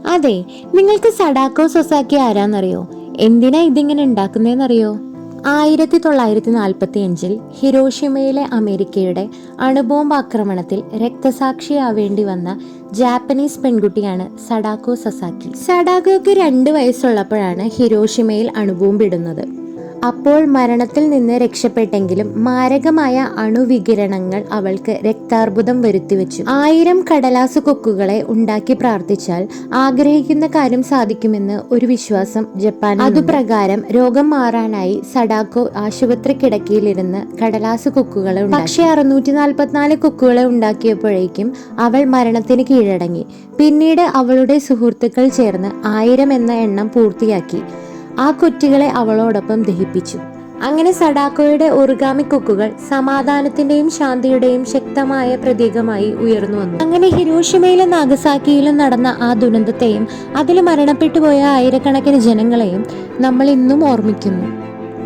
അതെ, നിങ്ങൾക്ക് സഡാക്കോ സൊസാക്കി ആരാന്നറിയോ? എന്തിനാ ഇതിങ്ങനെ ഉണ്ടാക്കുന്നതെന്നറിയോ? 1945 ഹിരോഷിമയിലെ അമേരിക്കയുടെ അണുബോംബ് ആക്രമണത്തിൽ രക്തസാക്ഷിയാവേണ്ടി വന്ന ജാപ്പനീസ് പെൺകുട്ടിയാണ് സഡാക്കോ സസാക്കി. സഡാക്കോയ്ക്ക് 2 വയസ്സുള്ളപ്പോഴാണ് ഹിരോഷിമയിൽ അണുബോംബ് ഇടുന്നത്. അപ്പോൾ മരണത്തിൽ നിന്ന് രക്ഷപ്പെട്ടെങ്കിലും മാരകമായ അണുവികിരണങ്ങൾ അവൾക്ക് രക്താർബുദം വരുത്തിവെച്ചു. 1000 കടലാസു കൊക്കുകളെ ഉണ്ടാക്കി പ്രാർത്ഥിച്ചാൽ ആഗ്രഹിക്കുന്ന കാര്യം സാധിക്കുമെന്ന് ഒരു വിശ്വാസം ജപ്പാൻ. അതുപ്രകാരം രോഗം മാറാനായി സഡാക്കോ ആശുപത്രി കിടക്കയിലിരുന്ന് കടലാസു കൊക്കുകളെ ഉണ്ടാക്കി. പക്ഷേ 644 കൊക്കുകളെ ഉണ്ടാക്കിയപ്പോഴേക്കും അവൾ മരണത്തിന് കീഴടങ്ങി. പിന്നീട് അവളുടെ സുഹൃത്തുക്കൾ ചേർന്ന് 1000 എന്ന എണ്ണം പൂർത്തിയാക്കി. ആ കുറ്റികളെ അവളോടൊപ്പം ദഹിപ്പിച്ചു. അങ്ങനെ സഡാക്കോയുടെ ഒറിഗാമി കൊക്കുകൾ സമാധാനത്തിന്റെയും ശാന്തിയുടെയും ശക്തമായ പ്രതീകമായി ഉയർന്നു വന്നു. അങ്ങനെ ഹിരോഷിമയിലും നാഗസാക്കിയിലും നടന്ന ആ ദുരന്തത്തെയും അതിൽ മരണപ്പെട്ടുപോയ ആയിരക്കണക്കിന് ജനങ്ങളെയും നമ്മൾ ഇന്നും ഓർമ്മിക്കുന്നു.